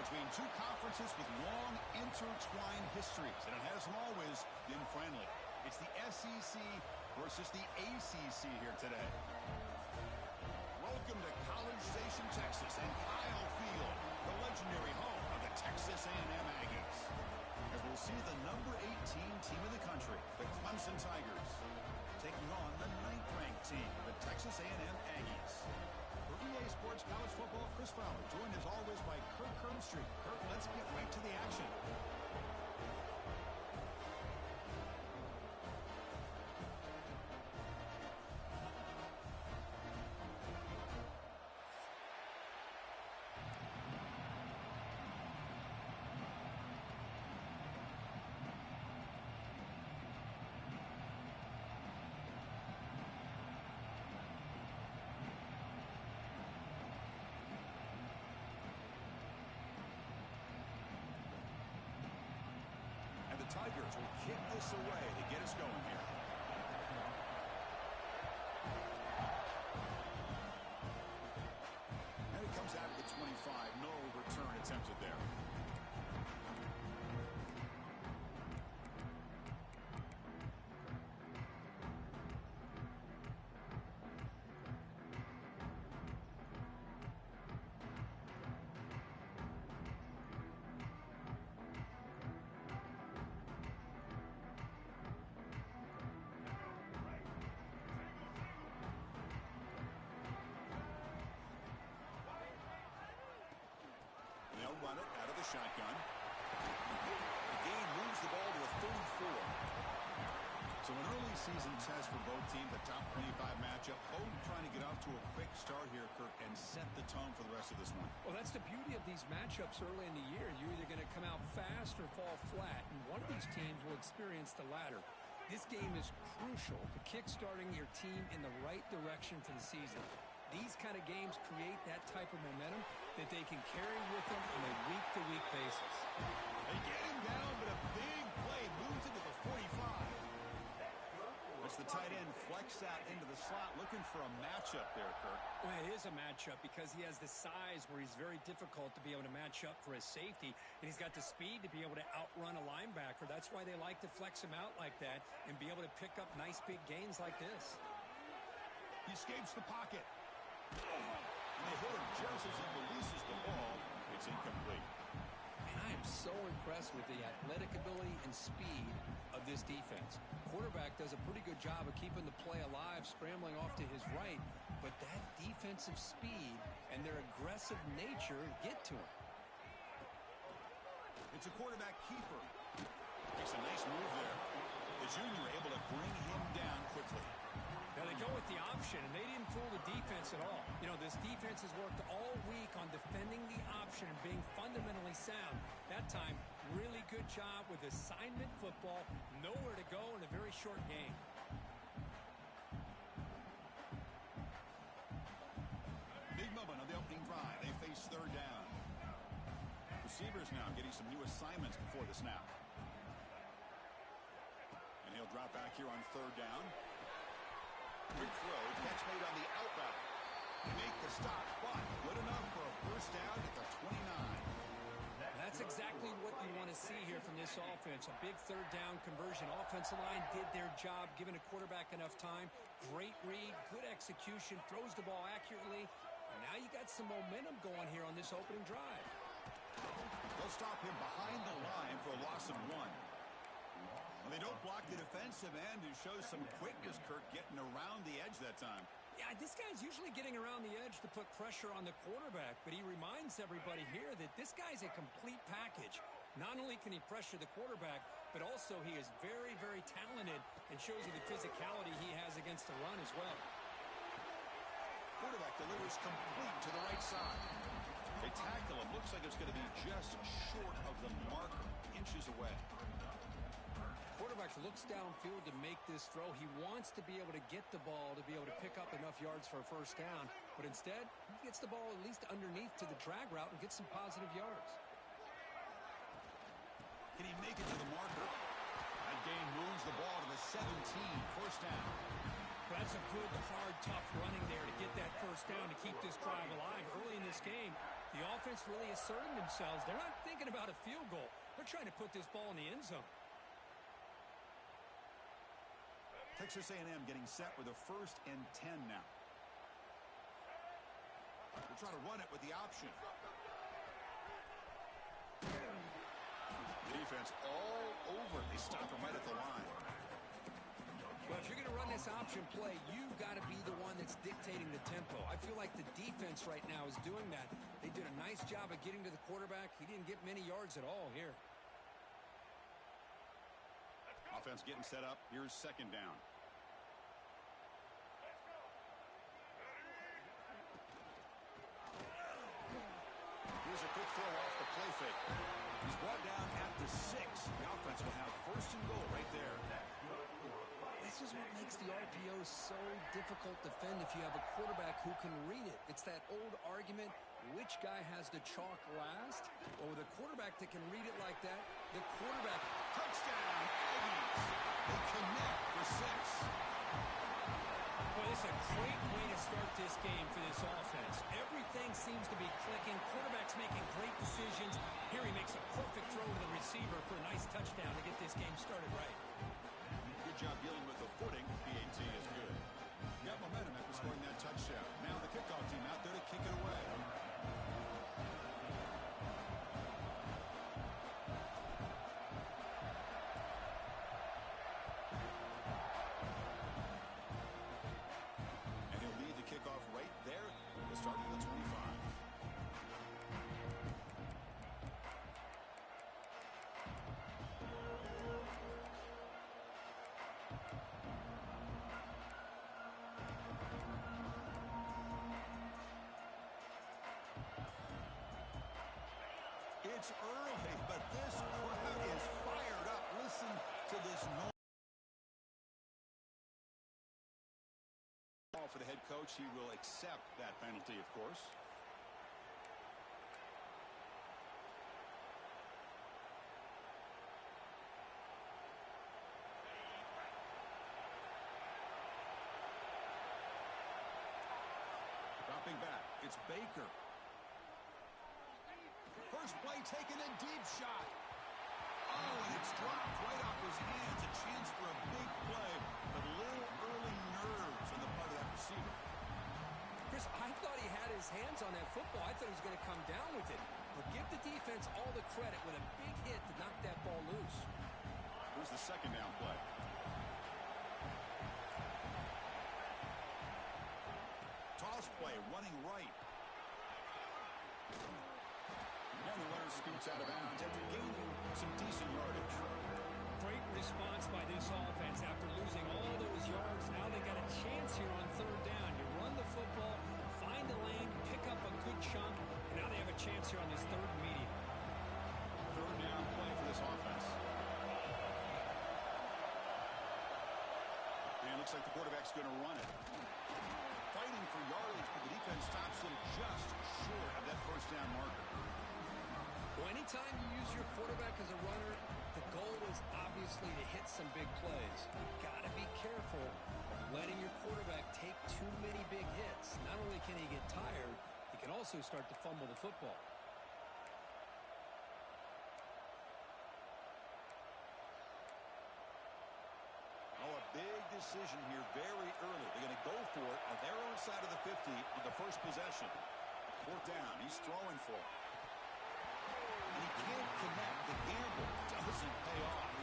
between two conferences with long intertwined histories, and it hasn't always been friendly. It's the SEC versus the ACC here today. Welcome to College Station, Texas, and Kyle Field, the legendary home of the Texas A&M Aggies. As we'll see the number 18 team in the country, the Clemson Tigers, taking on the 9th-ranked team, the Texas A&M Aggies. For EA Sports College Football, Chris Fowler, joined as always by Kirk Kirkstreet. Kirk, let's get right to the action. Tigers will kick this away to get us going here. And it comes out of the 25. No return attempted there. They'll run it out of the shotgun. The game moves the ball to a 34. So an early season test for both teams, a top 25 matchup. Both trying to get off to a quick start here, Kirk, and set the tone for the rest of this one. Well, that's the beauty of these matchups early in the year. You're either going to come out fast or fall flat, and one of these teams will experience the latter. This game is crucial to kick-starting your team in the right direction for the season. These kind of games create that type of momentum that they can carry with them on a week-to-week basis. They get him down, but a big play moves into the 45. As the tight end flex out into the slot, looking for a matchup there, Kirk. Well, it is a matchup because he has the size where he's very difficult to be able to match up for his safety, and he's got the speed to be able to outrun a linebacker. That's why they like to flex him out like that and be able to pick up nice big gains like this. He escapes the pocket. And they hit him just as he releases the ball. It's incomplete. And I am so impressed with the athletic ability and speed of this defense. Quarterback does a pretty good job of keeping the play alive, scrambling off to his right, but that defensive speed and their aggressive nature get to him. It's a quarterback keeper. Makes a nice move there. The junior able to bring him down quickly. Now they go with the option, and they didn't fool the defense at all. You know, this defense has worked all week on defending the option and being fundamentally sound. That time, really good job with assignment football. Nowhere to go in a very short game. Big moment on the opening drive. They face third down. Receivers now getting some new assignments before the snap. And he'll drop back here on third down. Quick throw, catch made on the outroute. Make the stop, but good enough for a first down at the 29. That's exactly what you want to see here from this offense. A big third down conversion. Offensive line did their job, giving a quarterback enough time. Great read, good execution, throws the ball accurately. And now you got some momentum going here on this opening drive. They'll stop him behind the line for a loss of 1. And they don't block the defensive end, who shows some quickness, Kirk, getting around the edge that time. Yeah, this guy's usually getting around the edge to put pressure on the quarterback, but he reminds everybody here that this guy's a complete package. Not only can he pressure the quarterback, but also he is very, very talented and shows you the physicality he has against the run as well. Quarterback delivers complete to the right side. They tackle him. Looks like it's going to be just short of the marker, inches away. Quarterback looks downfield to make this throw. He wants to be able to get the ball to be able to pick up enough yards for a first down. But instead, he gets the ball at least underneath to the drag route and gets some positive yards. Can he make it to the marker? That gain moves the ball to the 17. First down. That's a good, hard, tough running there to get that first down to keep this drive alive. Early in this game. The offense really asserting themselves. They're not thinking about a field goal. They're trying to put this ball in the end zone. Texas A&M getting set with a 1st and 10 now. They're trying to run it with the option. The defense all over. They stop him right at the line. Well, if you're going to run this option play, you've got to be the one that's dictating the tempo. I feel like the defense right now is doing that. They did a nice job of getting to the quarterback. He didn't get many yards at all here. Offense getting set up. Here's 2nd down. Here's a quick throw off the play fake. He's brought down at the 6. The offense will have 1st and goal right there. This is what makes the RPO so difficult to defend if you have a quarterback who can read it. It's that old argument, which guy has the chalk last? Well, with a quarterback that can read it like that, the quarterback. Touchdown, Aggies. They connect for 6. Well, it's a great way to start this game for this offense. Everything seems to be clicking. Quarterback's making great decisions. Here he makes a perfect throw to the receiver for a nice touchdown to get this game started right. Good job dealing with the footing. PAT is good. Got momentum after scoring that touchdown. Now the kickoff team out there to kick it away. And he'll lead the kickoff right there. We'll start at the 25. It's early, but this crowd is fired up. Listen to this noise. For the head coach, he will accept that penalty, of course. Dropping back, it's Baker. First play taken, a deep shot. Oh, and it's dropped right off his hands. A chance for a big play, but a little early nerves on the part of that receiver. Chris, I thought he had his hands on that football. I thought he was going to come down with it. But give the defense all the credit with a big hit to knock that ball loose. Here's the 2nd down play. Toss play, running right. And the runner scoots out of bounds after gaining some decent yardage. Great response by this offense after losing all those yards. Now they got a chance here on 3rd down. You run the football, find the lane, pick up a good chunk, and now they have a chance here on this 3rd and medium. 3rd down play for this offense. And it looks like the quarterback's going to run it. Fighting for yardage, but the defense stops him just short of that 1st down marker. Well, anytime you use your quarterback as a runner, the goal is obviously to hit some big plays. You've got to be careful of letting your quarterback take too many big hits. Not only can he get tired, he can also start to fumble the football. Oh, a big decision here very early. They're going to go for it on their own side of the 50 on the first possession. 4th down. He's throwing for it. And he can't connect. The gamble doesn't pay off.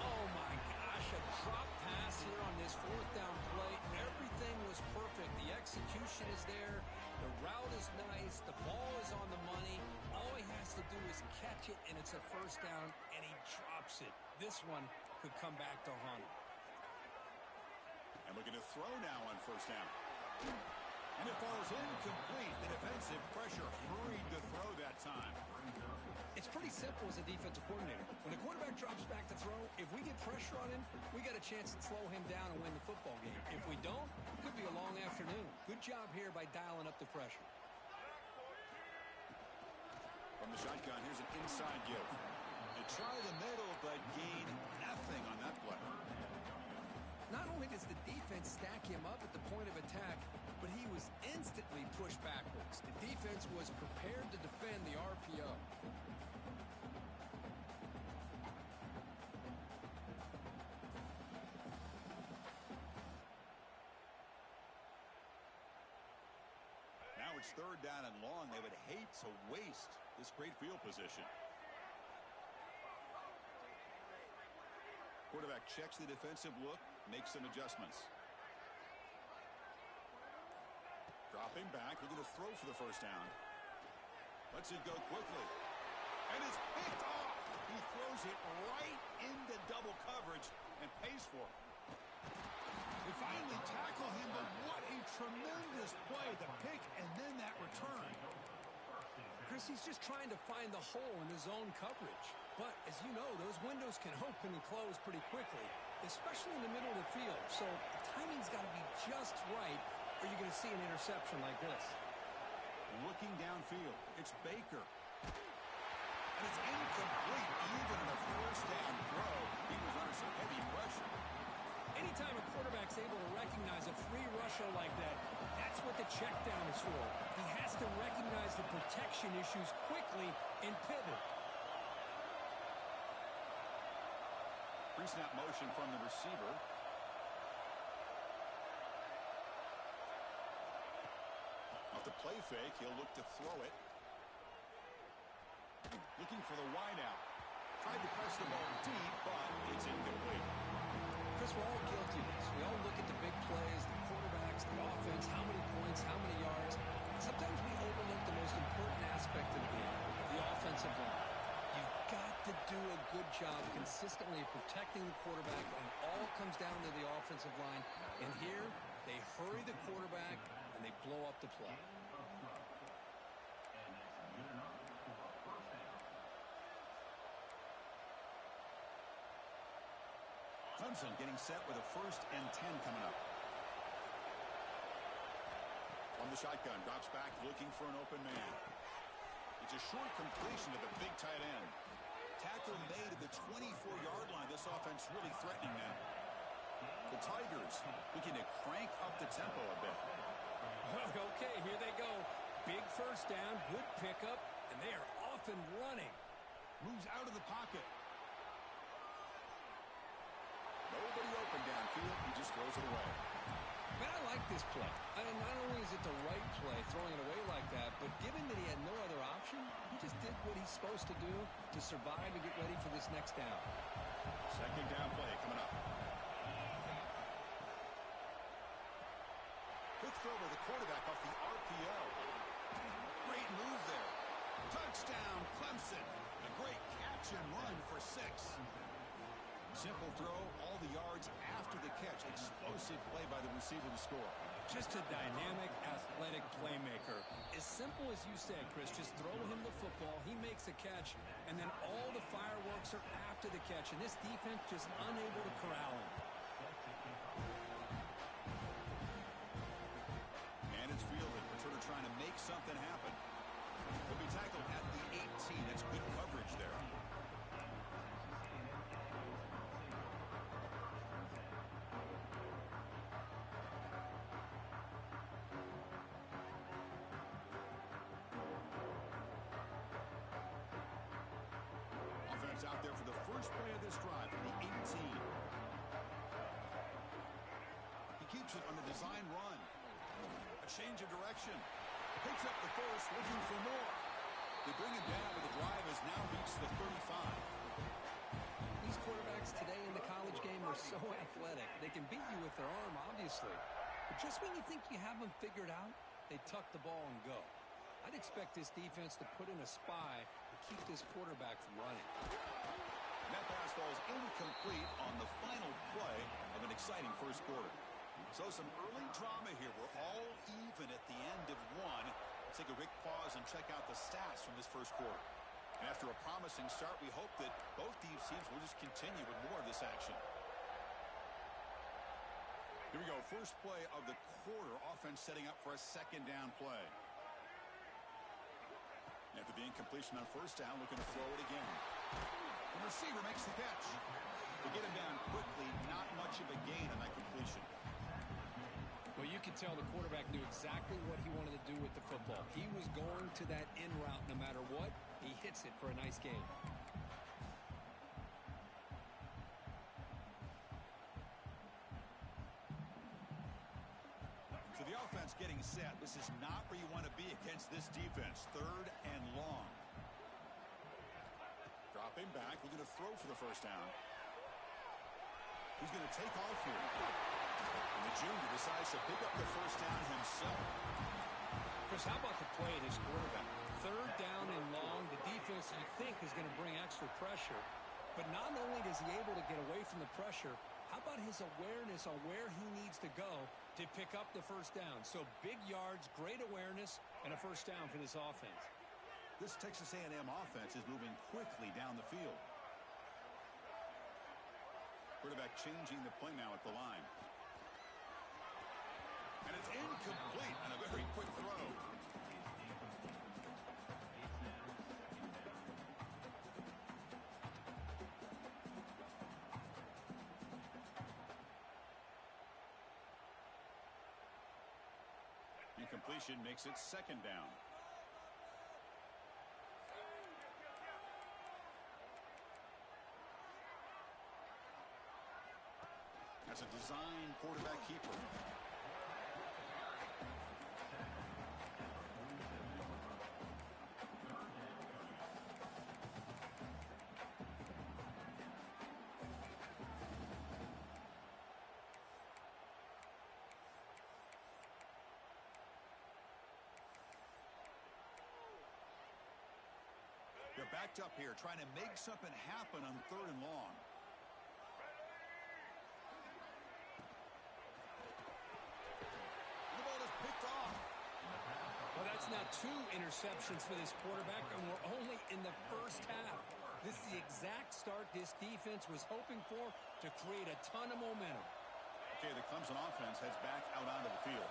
Oh, my gosh. A drop pass here on this 4th down play. Everything was perfect. The execution is there. The route is nice. The ball is on the money. All he has to do is catch it, and it's a 1st down, and he drops it. This one could come back to haunt him. And looking to throw now on 1st down. And it falls incomplete. The defensive pressure hurried to throw that time. It's pretty simple as a defensive coordinator. When the quarterback drops back to throw, if we get pressure on him, we got a chance to slow him down and win the football game. If we don't, it could be a long afternoon. Good job here by dialing up the pressure. From the shotgun, here's an inside give. They try the middle, but gain nothing on that play. Not only does the defense stack him up at the point of attack, but he was instantly pushed backwards. The defense it's third down and long, they would hate to waste this great field position. Quarterback checks the defensive look, makes some adjustments. Dropping back, looking to throw for the first down. Lets it go quickly. And it's picked off. He throws it right into double coverage and pays for it. They finally tackle him, but what a tremendous play. The pick and then that return. Chris, he's just trying to find the hole in his own coverage. But, as you know, those windows can open and close pretty quickly, especially in the middle of the field. So the timing's got to be just right, or you're going to see an interception like this. Looking downfield, it's Baker. And it's incomplete, even in a first down throw. He was under some heavy pressure. Anytime a quarterback's able to recognize a free rusher like that, that's what the check down is for. He has to recognize the protection issues quickly and pivot. Pre-snap motion from the receiver. Off the play fake, he'll look to throw it. Looking for the wideout. Tried to press the ball deep, but it's incomplete. Chris, we're all guilty of this. We all look at the big plays, the quarterbacks, the offense, how many points, how many yards. Sometimes we overlook the most important aspect of the game, the offensive line. You've got to do a good job consistently protecting the quarterback, and all comes down to the offensive line. And here, they hurry the quarterback, and they blow up the play. Clemson getting set with a 1st and 10 coming up. On the shotgun, drops back, looking for an open man. It's a short completion to the big tight end. Tackle made at the 24-yard line. This offense really threatening now. The Tigers looking to crank up the tempo a bit. Okay, here they go. Big first down, good pickup, and they are off and running. Moves out of the pocket. Nobody open downfield. He just throws it away. Man, I like this play. And not only is it the right play, throwing it away like that, but given that he had no other option, he just did what he's supposed to do to survive and get ready for this next down. 2nd down play coming up. Quick throw by the quarterback off the RPO. Great move there. Touchdown, Clemson. A great catch and run for 6. Simple throw, all the yards after the catch. Explosive play by the receiver to score. Just a dynamic, athletic playmaker. As simple as you said, Chris, just throw him the football, he makes a catch, and then all the fireworks are after the catch, and this defense just unable to corral him. And it's fielded. Returner trying to make something happen. He'll be tackled at the 18. That's good coverage there. Out there for the first play of this drive from the 18. He keeps it on the design run. A change of direction. Picks up the first, looking for more. They bring him down, but the drive has now reached the 35. These quarterbacks today in the college game are so athletic. They can beat you with their arm, obviously. But just when you think you have them figured out, they tuck the ball and go. I'd expect this defense to put in a spy to keep this quarterback from running. That pass falls incomplete on the final play of an exciting first quarter. So some early drama here. We're all even at the end of one. Let's take a quick pause and check out the stats from this first quarter. And after a promising start, we hope that both these teams will just continue with more of this action. Here we go. First play of the quarter. Offense setting up for a 2nd down play. After the incompletion on first down, looking to throw it again. The receiver makes the catch. To get him down quickly, not much of a gain on that completion. Well, you could tell the quarterback knew exactly what he wanted to do with the football. He was going to that in route no matter what. He hits it for a nice gain. So the offense getting set. This is not where you want to be. It this defense. 3rd and long. Dropping back, looking to throw for the first down. He's going to take off here. And the junior decides to pick up the first down himself. Chris, how about the play of this quarterback? 3rd down and long. The defense, you think, is going to bring extra pressure. But not only is he able to get away from the pressure, how about his awareness on where he needs to go to pick up the first down? So big yards, great awareness, and a first down for this offense. This Texas A&M offense is moving quickly down the field. Quarterback changing the play now at the line. And it's incomplete on a very quick throw. Incompletion makes it 2nd down. That's a design quarterback keeper. They're backed up here, trying to make something happen on 3rd and long. The ball is picked off. Well, that's now 2 interceptions for this quarterback, and we're only in the first half. This is the exact start this defense was hoping for to create a ton of momentum. Okay, the Clemson offense heads back out onto the field.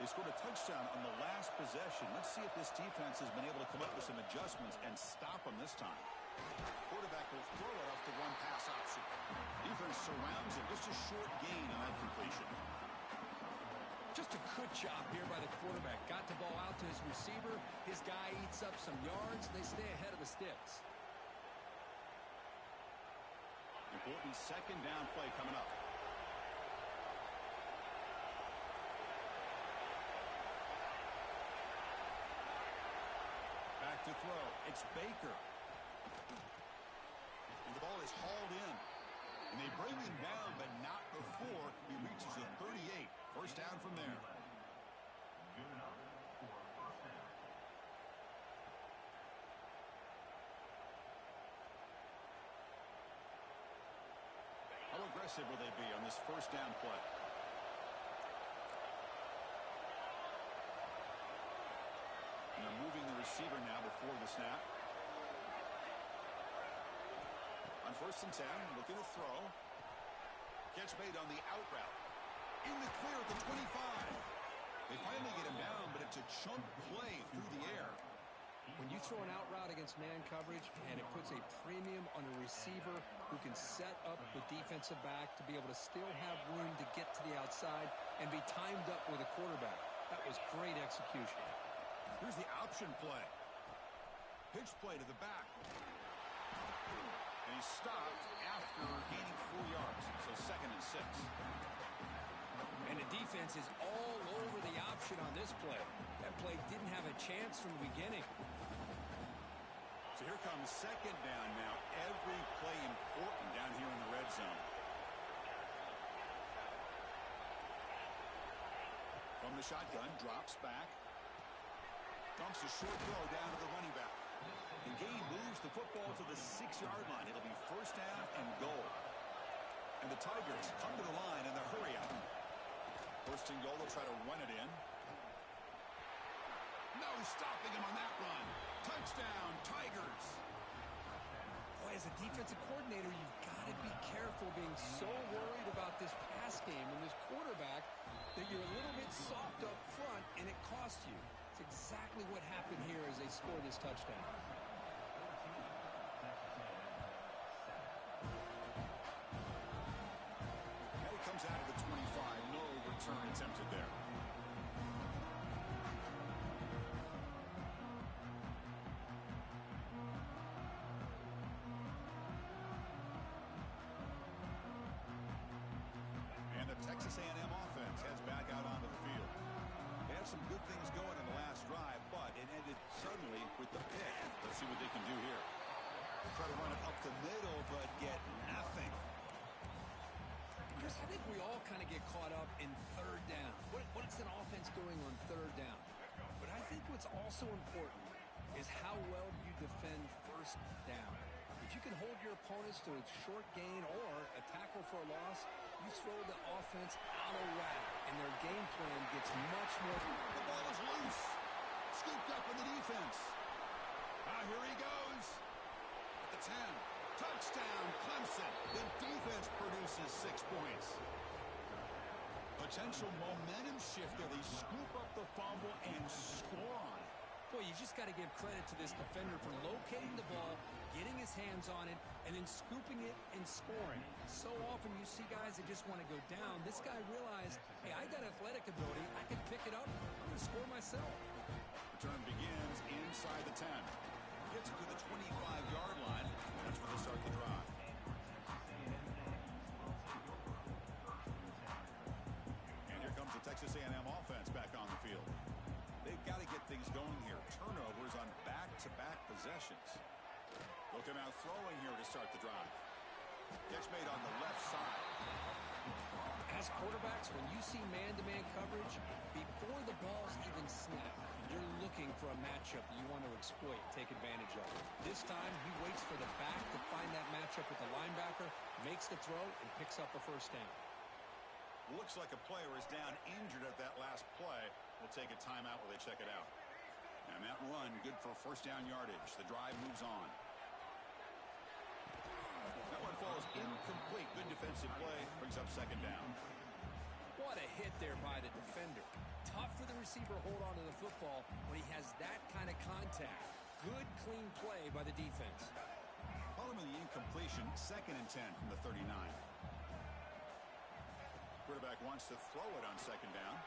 They scored a touchdown on the last possession. Let's see if this defense has been able to come up with some adjustments and stop them this time. Quarterback will throw it off the one pass option. Defense surrounds him. Just a short gain on that completion. Just a good job here by the quarterback. Got the ball out to his receiver. His guy eats up some yards. They stay ahead of the sticks. Important 2nd down play coming up. To throw. It's Baker. And the ball is hauled in. And they bring him down, but not before he reaches the 38. First down from there. How aggressive will they be on this first down play? And they're moving the receiver now before the snap. On 1st and 10, looking to throw. Catch made on the out route. In the clear at the 25. They finally get him down, but it's a chunk play through the air. When you throw an out route against man coverage, and it puts a premium on a receiver who can set up the defensive back to be able to still have room to get to the outside and be timed up with a quarterback. That was great execution. Here's the option play. Pitch play to the back. And he stopped after gaining 4 yards. So 2nd and 6. And the defense is all over the option on this play. That play didn't have a chance from the beginning. So here comes 2nd down now. Every play important down here in the red zone. From the shotgun, drops back. Dumps a short throw down to the running back. The game moves the football to the 6-yard line. It'll be first down and goal. And the Tigers come to the line in the hurry out. First and goal, they'll try to run it in. No stopping him on that run. Touchdown, Tigers. Boy, as a defensive coordinator, you've got to be careful being so worried about this pass game and this quarterback that you're a little bit soft up front and it costs you. It's exactly what happened here as they score this touchdown. Now he comes out of the 25. No return attempted there. And the Texas A&M offense heads back out onto the field. They had some good things going in the last drive, but suddenly with the pick. Let's see what they can do here. Try to run it up the middle, but get nothing. Chris, I think we all kind of get caught up in third down. What's an offense doing on third down? But I think what's also important is how well you defend first down. If you can hold your opponents to a short gain or a tackle for a loss, you throw the offense out of whack, and their game plan gets much more. The ball is loose. Scooped up in the defense. Here he goes. At the 10. Touchdown, Clemson. The defense produces 6 points. Potential momentum shifter. They scoop up the fumble and score on it. Boy, you just got to give credit to this defender for locating the ball, getting his hands on it, and then scooping it and scoring. So often you see guys that just want to go down. This guy realized, hey, I got athletic ability. I can pick it up. I'm going to score myself. Return begins inside the 10. Gets it to the 25-yard line. That's where they start the drive. And here comes the Texas A&M offense back on the field. They've got to get things going here. Turnovers on back-to-back possessions. Look him out throwing here to start the drive. Catch made on the left side. As quarterbacks, when you see man-to-man coverage, before the ball's even snapped, you're looking for a matchup you want to exploit, take advantage of. This time, he waits for the back to find that matchup with the linebacker, makes the throw, and picks up a first down. Looks like a player is down injured at that last play. We'll take a timeout while they check it out. And that run, good for first down yardage. The drive moves on. That one falls incomplete. Good defensive play. Brings up second down. What a hit there by the defender. Tough for the receiver to hold on to the football when he has that kind of contact. Good, clean play by the defense. Following the incompletion, 2nd and 10 from the 39. Quarterback wants to throw it on second down.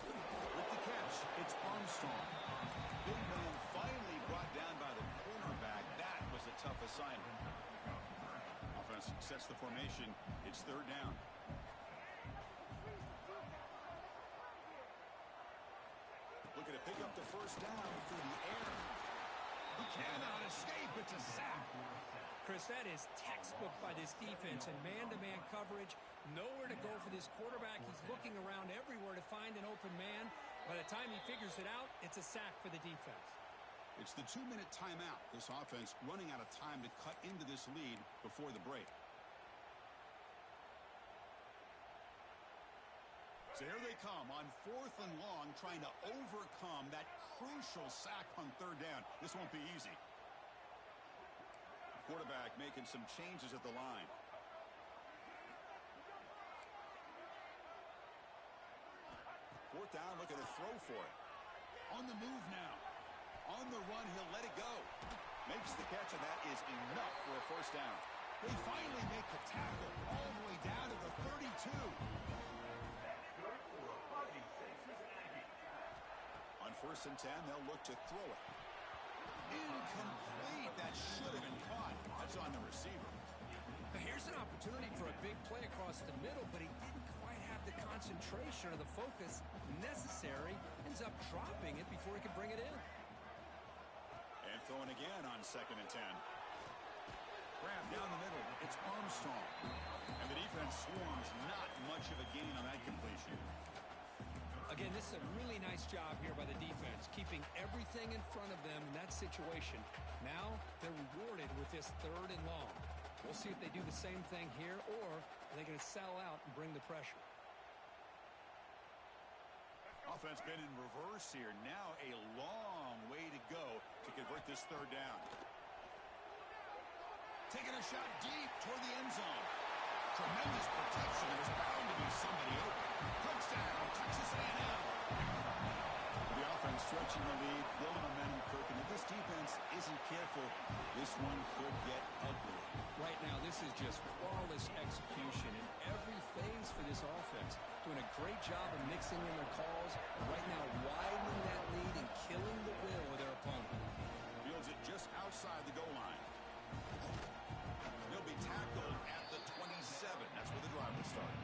With the catch, it's Armstrong. Big man finally brought down by the cornerback. That was a tough assignment. Offense sets the formation. It's third down. Looking to pick up the first down through the air. He cannot escape. It's a sack. Chris, that is textbook by this defense and man-to-man coverage. Nowhere to go for this quarterback. He's looking around everywhere to find an open man. By the time he figures it out, it's a sack for the defense. It's the 2-minute timeout. This offense running out of time to cut into this lead before the break. So here they come on 4th and long, trying to overcome that crucial sack on third down. This won't be easy. Quarterback making some changes at the line. Fourth down, looking to throw for it. On the move now. On the run, he'll let it go. Makes the catch, and that is enough for a first down. They finally make the tackle all the way down to the 32. On 1st and 10, they'll look to throw it. Incomplete. That should have been caught. That's on the receiver. Here's an opportunity for a big play across the middle, but he didn't quite have the concentration or the focus necessary. Ends up dropping it before he could bring it in. And throwing again on 2nd and 10. Grab down the middle. It's Armstrong. And the defense swarms. Not much of a gain on that completion. Again, this is a really nice job here by the defense, keeping everything in front of them in that situation. Now they're rewarded with this 3rd and long. We'll see if they do the same thing here, or are they going to sell out and bring the pressure? Offense been in reverse here. Now a long way to go to convert this 3rd down. Taking a shot deep toward the end zone. Tremendous protection. There's bound to be somebody open. Touchdown, Texas A&M. The offense stretching the lead, building momentum, Kirk. And if this defense isn't careful, this one could get ugly. Right now, this is just flawless execution in every phase for this offense. Doing a great job of mixing in their calls. Right now, widening that lead and killing the will of their opponent. Fields it just outside the goal line. He'll be tackled at the 27. That's where the drive will start.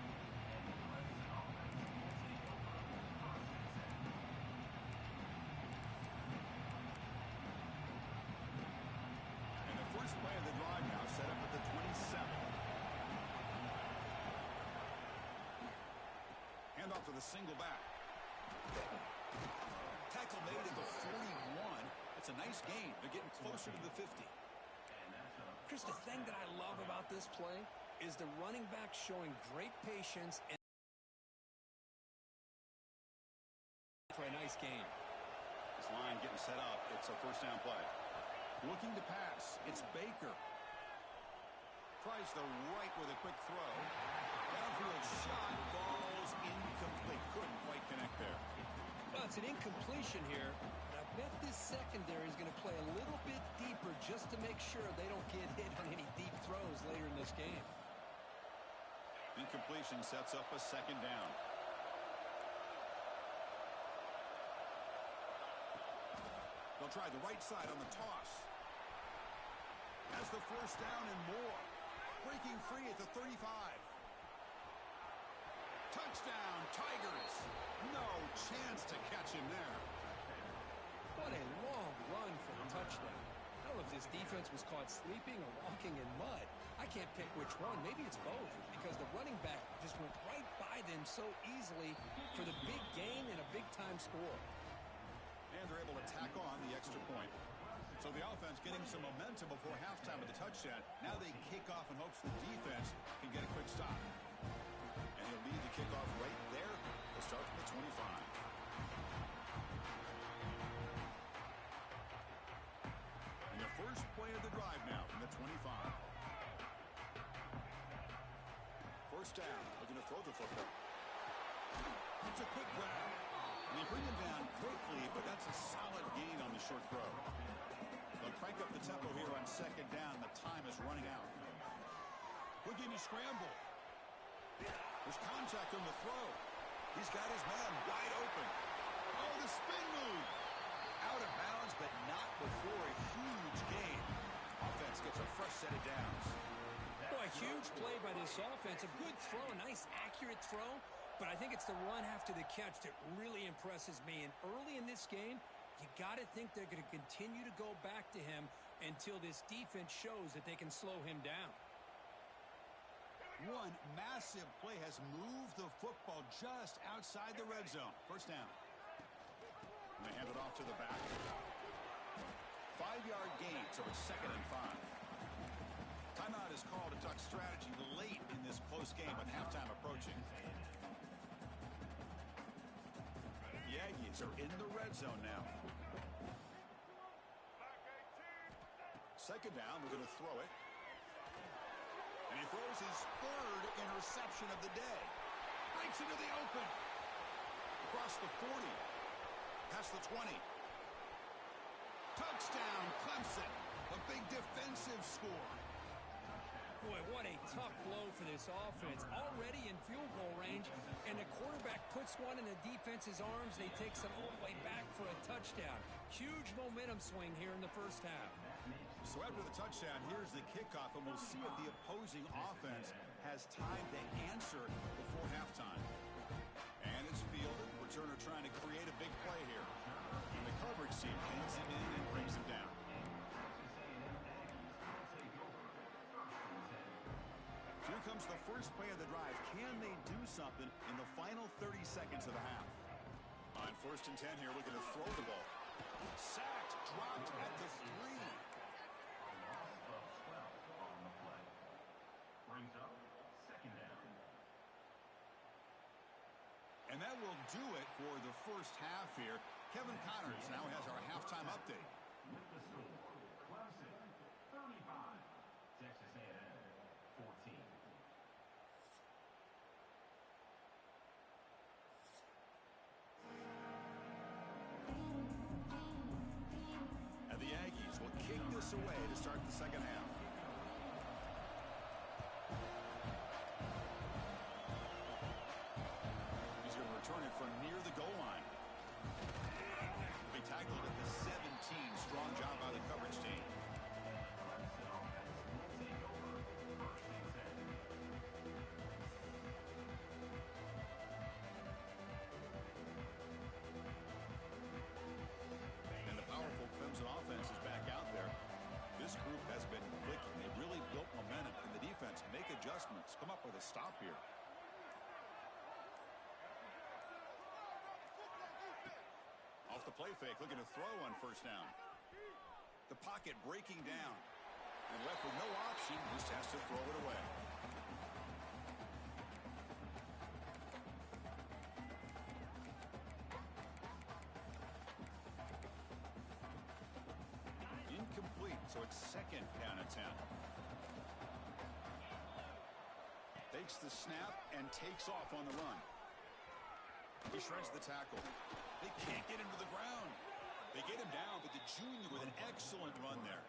off with a single back. Tackle made at the 41. It's a nice gain. They're getting closer to the 50. Chris, the thing that I love about this play is the running back showing great patience and for a nice gain. This line getting set up. It's a first down play. Looking to pass. It's Baker. Tries the right with a quick throw. Downfield shot. Falls incomplete. Couldn't quite connect there. Well, it's an incompletion here. I bet this secondary is going to play a little bit deeper just to make sure they don't get hit on any deep throws later in this game. Incompletion sets up a second down. They'll try the right side on the toss. Has the first down and more. Breaking free at the 35. Touchdown, Tigers. No chance to catch him there. What a long run for the touchdown. I don't know if this defense was caught sleeping or walking in mud. I can't pick which one. Maybe it's both, because the running back just went right by them so easily for the big gain and a big-time score. And they're able to tack on the extra point. So the offense getting some momentum before halftime of the touchdown. Now they kick off in hopes the defense can get a quick stop. And he'll lead the kickoff right there. They'll start from the 25. And the first play of the drive now from the 25. First down, looking to throw the football. It's a quick grab. And they bring him down quickly, but that's a solid gain on the short throw. They'll crank up the tempo here on second down. The time is running out. Looking to scramble. There's contact on the throw. He's got his man wide open. Oh, the spin move. Out of bounds, but not before a huge gain. Offense gets a fresh set of downs. Boy, huge play by this offense. A good throw, a nice accurate throw. But I think it's the run after the catch that really impresses me. And early in this game, you got to think they're going to continue to go back to him until this defense shows that they can slow him down. One massive play has moved the football just outside the red zone. First down. And they hand it off to the back. 5-yard gain, so it's 2nd and 5. Timeout is called to talk strategy late in this close game with halftime approaching. The Aggies are in the red zone now. Second down, we're going to throw it. And he throws his third interception of the day. Breaks into the open. Across the 40. Past the 20. Touchdown, Clemson. A big defensive score. Boy, what a tough blow for this offense. Already in field goal range, and the quarterback puts one in the defense's arms. They take some all the way back for a touchdown. Huge momentum swing here in the first half. So after the touchdown, here's the kickoff, and we'll see if the opposing offense has time to answer before halftime. And it's fielded. Returner trying to create a big play here. And the coverage team pins him in and brings him down. Here comes the first play of the drive. Can they do something in the final 30 seconds of the half? On 1st and 10 here, looking to throw the ball. Sacked, dropped at the 3. And that will do it for the first half here. Kevin Connors now has our halftime update. With the score, Clemson 35, Texas A&M 14. And the Aggies will kick this away to start the second half. He's going to return it from near the goal line. They tackled at the 17. Strong job by the coverage team. And the powerful Clemson offense is back out there. This group has been clicking. They really built momentum, and the defense make adjustments. Come up with a stop here. off the play fake, looking to throw on first down. The pocket breaking down. And left with no option, just has to throw it away. Incomplete, so it's second down and 10. Takes the snap and takes off on the run. He shreds the tackle. They can't get him to the ground. They get him down, but the junior with an excellent run there.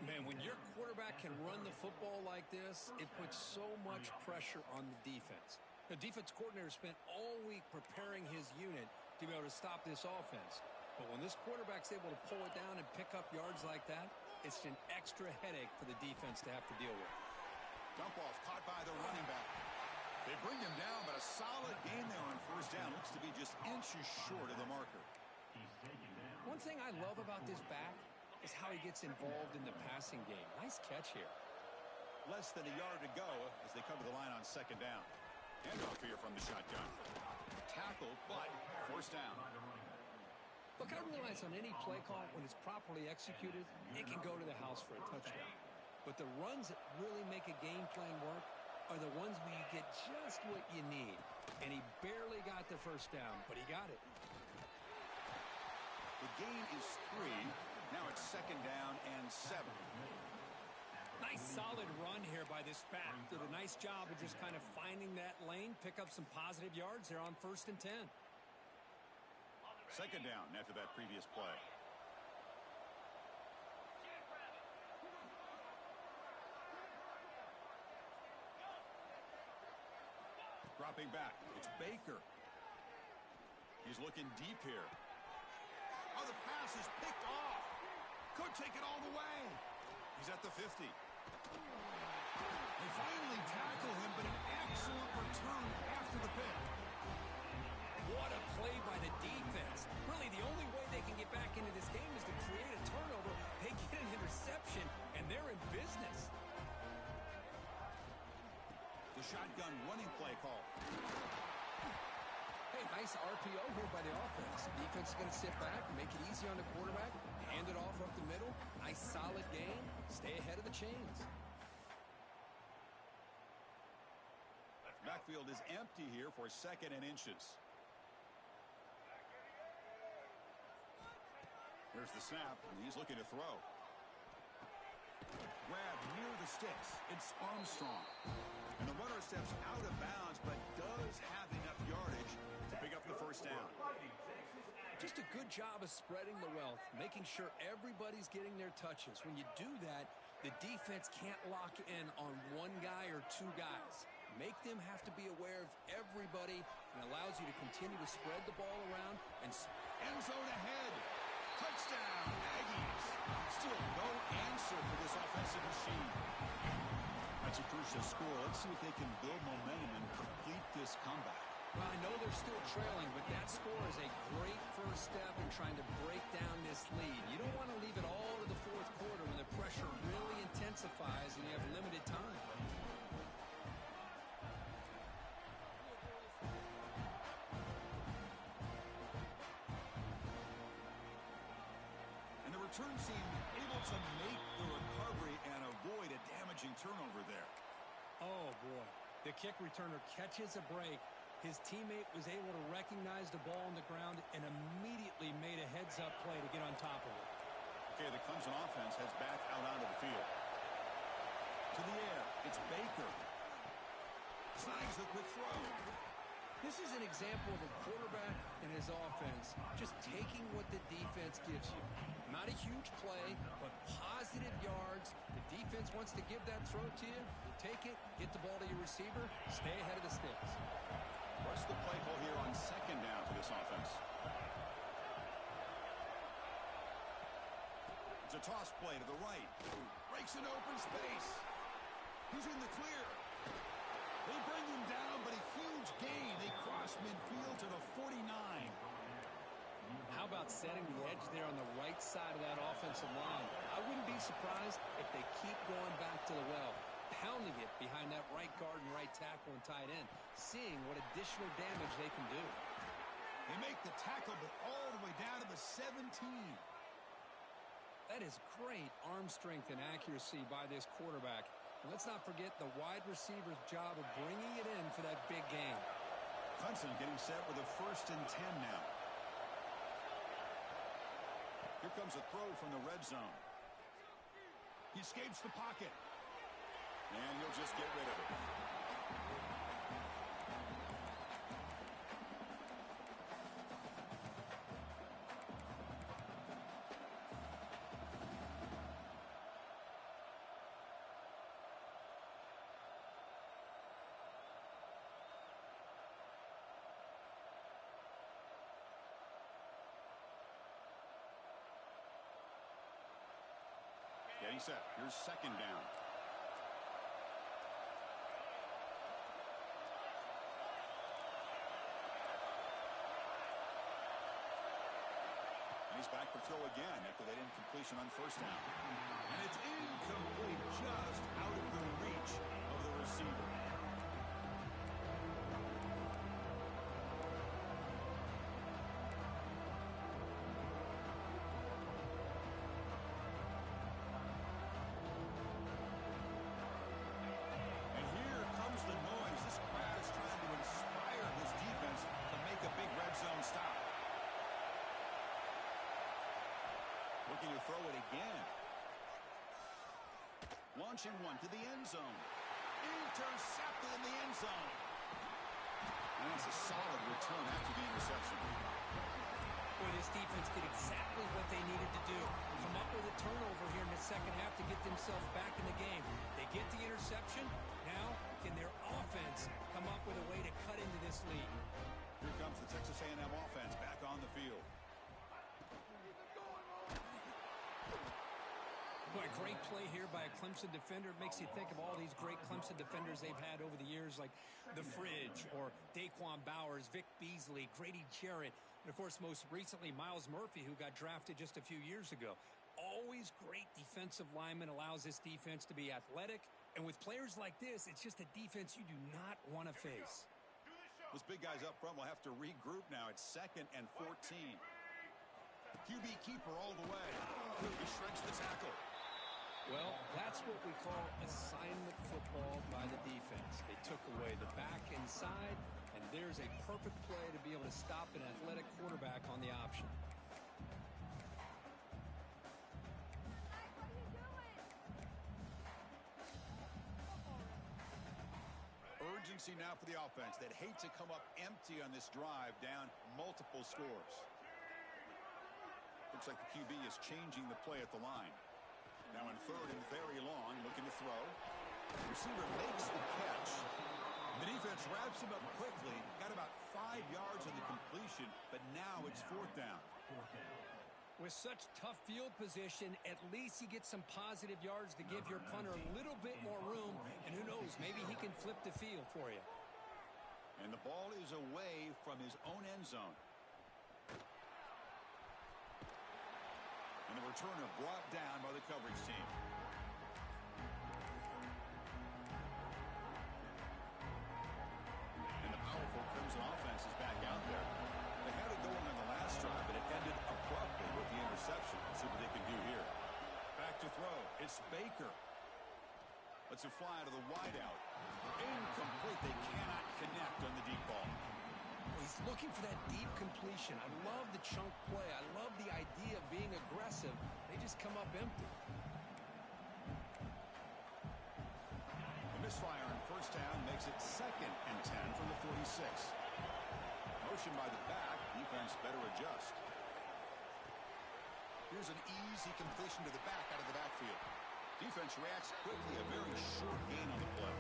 Man, when your quarterback can run the football like this, it puts so much pressure on the defense. The defense coordinator spent all week preparing his unit to be able to stop this offense. But when this quarterback's able to pull it down and pick up yards like that, it's an extra headache for the defense to have to deal with. Dump off caught by the running back. They bring him down, but a solid gain there on first down. Looks to be just inches short of the marker. One thing I love about this back is how he gets involved in the passing game. Nice catch here. Less than a yard to go as they cover the line on second down. Handoff here from the shotgun. Tackle, but first down. Look, I realize on any play call, when it's properly executed, it can go to the house for a touchdown. But the runs that really make a game plan work are the ones where you get just what you need. And he barely got the first down, but he got it. The gain is 3. Now it's second down and 7. Nice solid run here by this back. Did a nice job of just kind of finding that lane, pick up some positive yards there on first and 10. Second down after that previous play. Dropping back. It's Baker. He's looking deep here. Oh, the pass is picked off. Could take it all the way. He's at the 50. They finally tackle him, but an excellent return after the pick. What a play by the defense. Really, the only way they can get back into this game is to create a turnover. They get an interception, and they're in business. The shotgun running play call. Hey, nice RPO here by the offense. Defense is going to sit back, make it easy on the quarterback, hand it off up the middle. Nice solid game. Stay ahead of the chains. Backfield is empty here for second and inches. There's the snap, and he's looking to throw. Grab near the sticks. It's Armstrong. And the runner steps out of bounds, but does have enough yardage to pick up the first down. Just a good job of spreading the wealth, making sure everybody's getting their touches. When you do that, the defense can't lock in on one guy or two guys. Make them have to be aware of everybody, and allows you to continue to spread the ball around and end zone ahead. Touchdown, Aggies. Still no answer for this offensive machine. That's a crucial score. Let's see if they can build momentum and complete this comeback. Well, I know they're still trailing, but that score is a great first step in trying to break down this lead. You don't want to leave it all to the fourth quarter when the pressure really intensifies and you have limited time. And the return team able to make the recovery and avoid a damaging turnover there. Oh, boy. The kick returner catches a break. His teammate was able to recognize the ball on the ground and immediately made a heads-up play to get on top of it. Okay, the Clemson offense heads back out onto the field. To the air, it's Baker. Snags the quick throw. This is an example of a quarterback and his offense just taking what the defense gives you. Not a huge play, but positive yards. The defense wants to give that throw to you. You take it, get the ball to your receiver, stay ahead of the sticks. What's the play call here on second down for this offense? It's a toss play to the right. Breaks an open space. He's in the clear. They bring him down, but a huge gain. They cross midfield to the 49. How about setting the edge there on the right side of that offensive line? I wouldn't be surprised if they keep going back to the well, pounding it behind that right guard and right tackle and tight end, seeing what additional damage they can do. They make the tackle, but all the way down to the That is great arm strength and accuracy by this quarterback. And let's not forget the wide receiver's job of bringing it in for that big game. Clemson getting set with a 1st and 10 now. Here comes a throw from the red zone. He escapes the pocket. And he'll just get rid of it. Getting set. Here's 2nd down. And he's back to throw again after that incompletion on 1st down. And it's incomplete, just out of the reach of the receiver. And here comes the noise. This crowd is trying to inspire this defense to make a big red zone stop. Looking to throw it again. Launching one to the end zone. Intercepted in the end zone. And that's a solid return after the interception. Boy, this defense did exactly what they needed to do. Come up with a turnover here in the second half to get themselves back in the game. They get the interception. Now, can their offense come up with a way to cut into this lead? Here comes the Texas A&M offense back on the field. Boy, great play here by a Clemson defender. It makes you think of all these great Clemson defenders they've had over the years, like The Fridge or Daquan Bowers, Vic Beasley, Grady Jarrett, and, of course, most recently, Miles Murphy, who got drafted just a few years ago. Always great defensive lineman, allows this defense to be athletic. And with players like this, it's just a defense you do not want to face. Those big guys up front will have to regroup now. It's 2nd and 14. QB keeper all the way. He shrinks the tackle. Well, that's what we call assignment football by the defense. They took away the back inside, and there's a perfect play to be able to stop an athletic quarterback on the option. Urgency now for the offense that hate to come up empty on this drive, down multiple scores. Looks like the QB is changing the play at the line. Now in 3rd and very long, looking to throw. The receiver makes the catch. The defense wraps him up quickly. Got about 5 yards on the completion, but now it's 4th down. With such tough field position, at least he gets some positive yards to give your punter a little bit more room. And who knows, maybe he can flip the field for you. And the ball is away from his own end zone. And the returner brought down by the coverage team. And the powerful Clemson offense is back out there. They had it going on the last drive, but it ended abruptly with the interception. Let's see what they can do here. Back to throw. It's Baker. Lets it fly out of the wideout. Incomplete. They cannot connect on the deep ball. He's looking for that deep completion. I love the chunk play. I love the idea of being aggressive. They just come up empty. The misfire on 1st down makes it 2nd and 10 from the 46. Motion by the back. Defense better adjust. Here's an easy completion to the back out of the backfield. Defense reacts quickly. A very short gain on the play.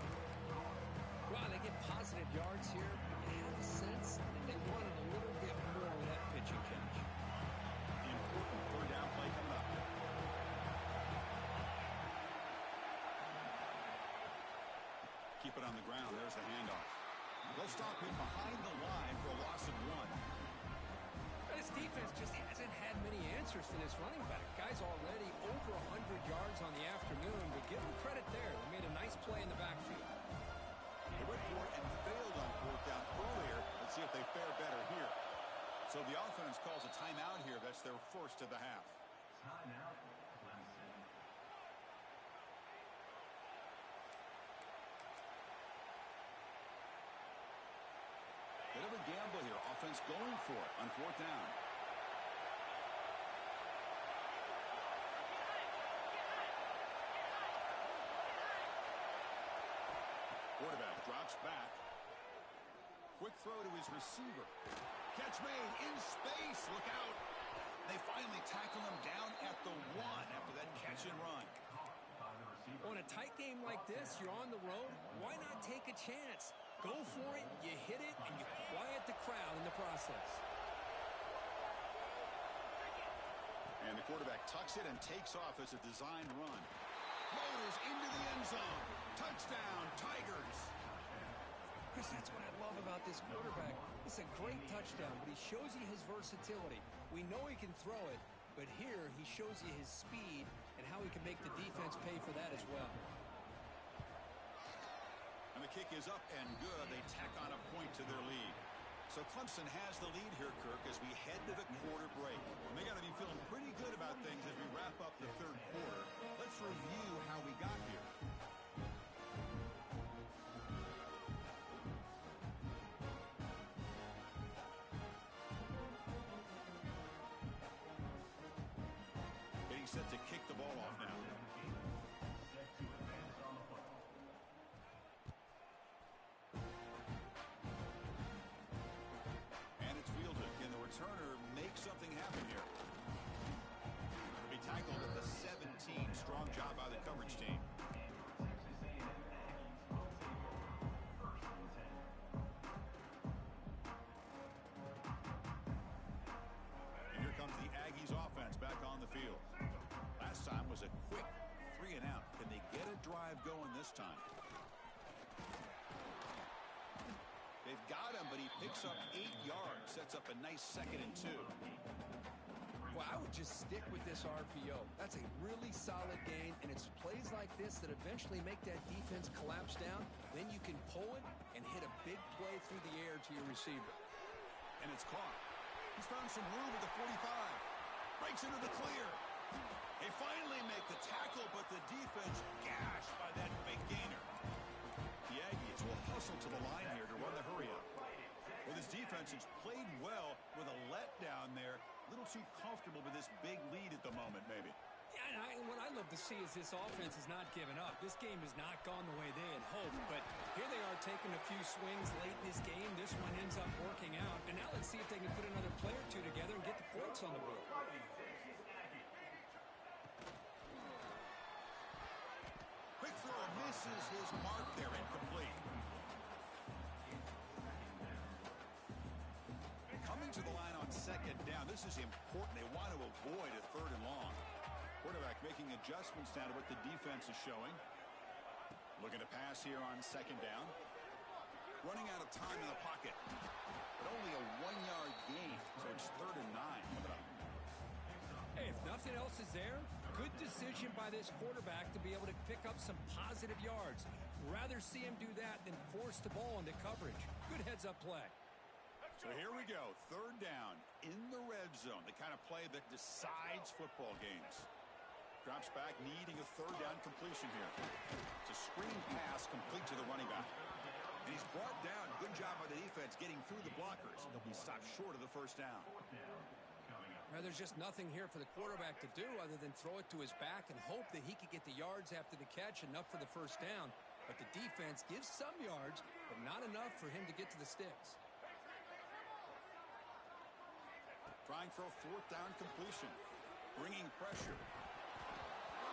Wow, they get positive yards here. I have a sense that they wanted a little bit more with that pitching catch. Important 3rd down play coming up. Keep it on the ground. There's the handoff. They'll stop him behind the line for a loss of 1. This defense just hasn't had many answers for this running back. Guy's already over 100 yards on the afternoon, but give him credit there. They made a nice play in the backfield. They went for it and failed on 4th down earlier. Let's see if they fare better here. So the offense calls a timeout here. That's their first of the half. Timeout, Clemson. Bit of a gamble here. Offense going for it on fourth down. Quarterback drops back. Quick throw to his receiver. Catch made in space. Look out. They finally tackle him down at the 1 after that catch and run. On a tight game like this, you're on the road. Why not take a chance? Go for it, you hit it, and you quiet the crowd in the process. And the quarterback tucks it and takes off as a designed run. Motors into the end zone. Touchdown, Tigers. Chris, that's what I love about this quarterback. It's a great touchdown, but he shows you his versatility. We know he can throw it, but here he shows you his speed and how he can make the defense pay for that as well. And the kick is up and good. They tack on a point to their lead. So Clemson has the lead here, Kirk, as we head to the quarter break. And they got to be feeling pretty good about things as we wrap up the third quarter. Let's review how we got here. Getting set to kick the ball off now. Turner makes something happen here. He tackled at the 17. Strong job by the coverage team. And here comes the Aggies offense back on the field. Last time was a quick 3 and out. Can they get a drive going this time? They've got him, but he picks up 8 yards, sets up a nice 2nd and 2. Well, I would just stick with this RPO. That's a really solid gain, and it's plays like this that eventually make that defense collapse down. Then you can pull it and hit a big play through the air to your receiver. And it's caught. He's found some room at the 45. Breaks into the clear. They finally make the tackle, but the defense gashed by that big gainer. The Aggies will hustle to the line here to run the hurry up. Well, this defense has played well with a letdown there. A little too comfortable with this big lead at the moment, maybe. Yeah, and what I love to see is this offense has not given up. This game has not gone the way they had hoped, but here they are taking a few swings late in this game. This one ends up working out, and now let's see if they can put another play or two together and get the points on the board. Quick throw misses his mark there, incomplete. Coming to the line on 2nd down. This is important. They want to avoid a 3rd and long. Quarterback making adjustments down to what the defense is showing. Looking to pass here on 2nd down. Running out of time in the pocket. But only a 1-yard gain, so it's 3rd and 9 coming up. Hey, if nothing else is there, good decision by this quarterback to be able to pick up some positive yards. Rather see him do that than force the ball into coverage. Good heads-up play. So here we go, 3rd down in the red zone, the kind of play that decides football games. Drops back, needing a 3rd down completion here. It's a screen pass complete to the running back. And he's brought down. Good job by the defense getting through the blockers. He'll be stopped short of the 1st down. Well, there's just nothing here for the quarterback to do other than throw it to his back and hope that he could get the yards after the catch, enough for the 1st down. But the defense gives some yards, but not enough for him to get to the sticks. Trying for a 4th down completion. Bringing pressure.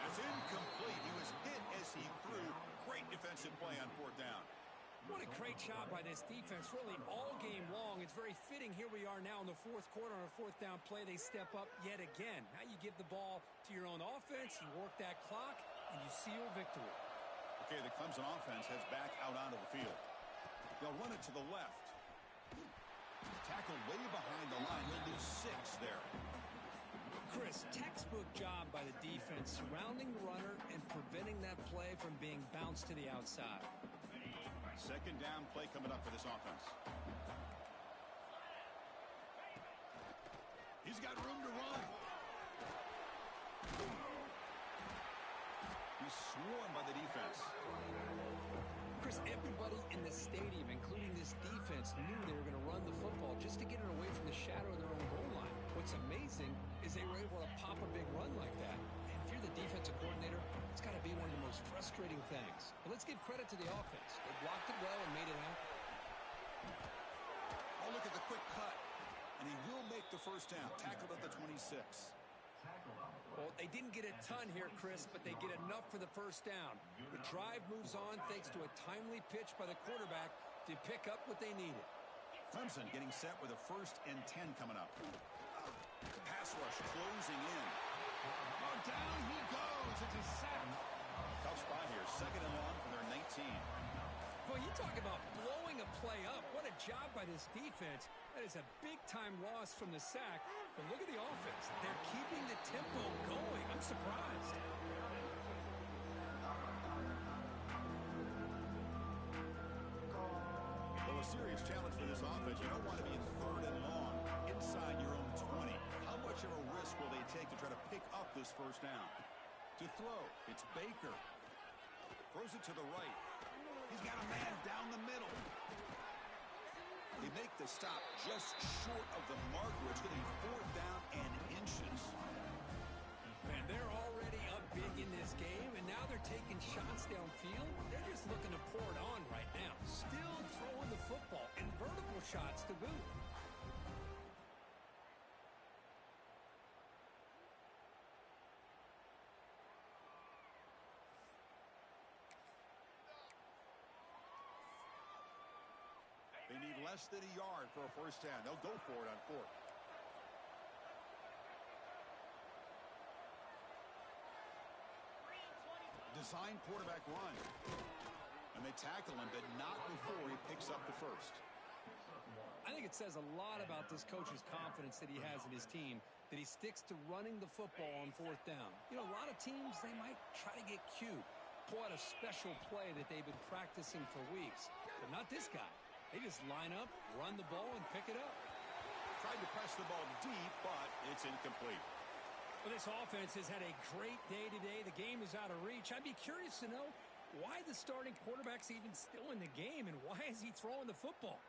It's incomplete. He was hit as he threw. Great defensive play on 4th down. What a great job by this defense, really all game long. It's very fitting. Here we are now in the 4th quarter on a 4th down play. They step up yet again. Now you give the ball to your own offense, you work that clock, and you seal victory. Okay, the Clemson offense heads back out onto the field. They'll run it to the left. Tackled way behind the line. He'll lose 6 there. Chris, textbook job by the defense, surrounding the runner and preventing that play from being bounced to the outside. 2nd down play coming up for this offense. He's got room to run. swarmed by the defense. Chris, everybody in the stadium, including this defense, knew they were going to run the football just to get it away from the shadow of their own goal line. What's amazing is they were able to pop a big run like that. And if you're the defensive coordinator, it's got to be one of the most frustrating things. But let's give credit to the offense. They blocked it well and made it happen. Oh, look at the quick cut. And he will make the first down. Tackled at the 26. Well, they didn't get a ton here, Chris, but they get enough for the first down. The drive moves on thanks to a timely pitch by the quarterback to pick up what they needed. Clemson getting set with a 1st and 10 coming up. Pass rush closing in. Oh, down he goes. It's a sack. Tough spot here. 2nd and long for their 19. Boy, you talk about blowing a play up. What a job by this defense. That is a big-time loss from the sack. But look at the offense. They're keeping the tempo going. I'm surprised. Well, a serious challenge for this offense. You don't want to be in 3rd and long inside your own 20. How much of a risk will they take to try to pick up this first down? To throw, it's Baker. Throws it to the right. He's got a man down the middle. They make the stop just short of the marker. It's going to be 4th down and inches. Man, they're already up big in this game, and now they're taking shots downfield. They're just looking to pour it on right now. Still throwing the football, and vertical shots to boot. They need less than a yard for a first down. They'll go for it on 4th. Design quarterback run. And they tackle him, but not before he picks up the first. I think it says a lot about this coach's confidence that he has in his team, that he sticks to running the football on 4th down. You know, a lot of teams, they might try to get cute, pull out a special play that they've been practicing for weeks, but not this guy. They just line up, run the ball, and pick it up. Tried to press the ball deep, but it's incomplete. Well, this offense has had a great day today. The game is out of reach. I'd be curious to know why the starting quarterback's even still in the game, and why is he throwing the football?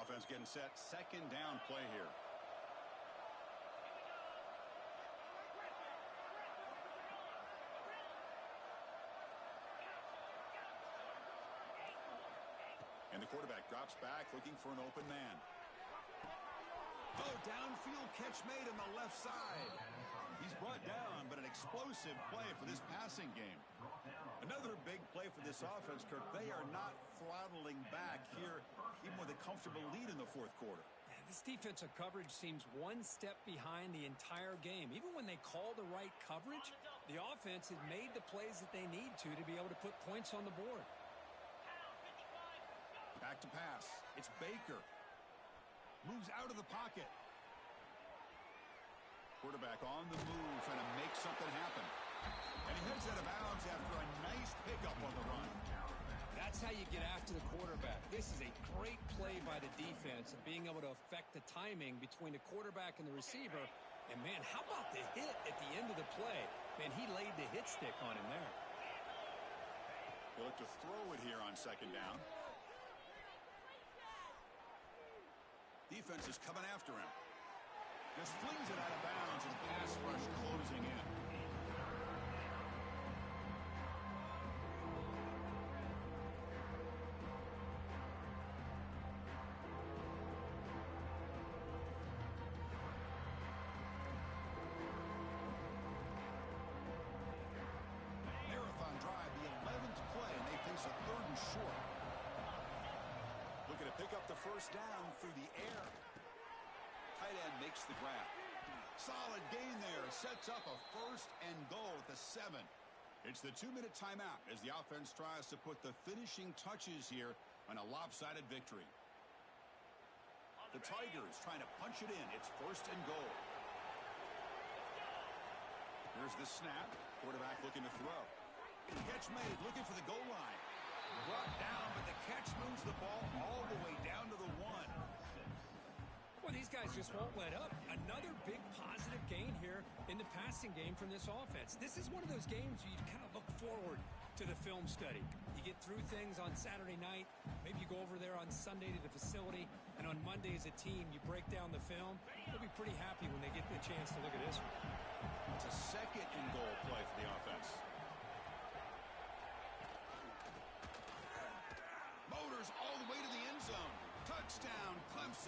Offense getting set. 2nd down play here. And the quarterback drops back looking for an open man. Oh, downfield catch made on the left side. He's brought down, but an explosive play for this passing game. Another big play for this offense, Kirk. They are not throttling back here, even with a comfortable lead in the 4th quarter. Man, this defensive coverage seems one step behind the entire game. Even when they call the right coverage, the offense has made the plays that they need to be able to put points on the board. Back to pass. It's Baker. Moves out of the pocket. Quarterback on the move, trying to make something happen. And he heads out of bounds after a nice pickup on the run. That's how you get after the quarterback. This is a great play by the defense and being able to affect the timing between the quarterback and the receiver. And, man, how about the hit at the end of the play? Man, he laid the hit stick on him there. We'll look to throw it here on 2nd down. Defense is coming after him. Just flings it out of bounds and pass rush closing in. Marathon drive, the 11th play, and they face a 3rd and short. Looking to pick up the first down through the air. Tight end makes the grab. Solid gain there. Sets up a 1st and goal at the 7. It's the 2-minute timeout as the offense tries to put the finishing touches here on a lopsided victory. The Tigers trying to punch it in. It's 1st and goal. Here's the snap. Quarterback looking to throw. Catch made. Looking for the goal line. Brought down, but the catch moves the ball all the way down to the 1. Well, these guys just won't let up. Another big positive gain here in the passing game from this offense. This is one of those games you kind of look forward to the film study. You get through things on Saturday night. Maybe you go over there on Sunday to the facility, and on Monday as a team, you break down the film. They'll be pretty happy when they get the chance to look at this one. It's a second and goal play for the offense. Motors all the way to the end zone. Touchdown, Clemson.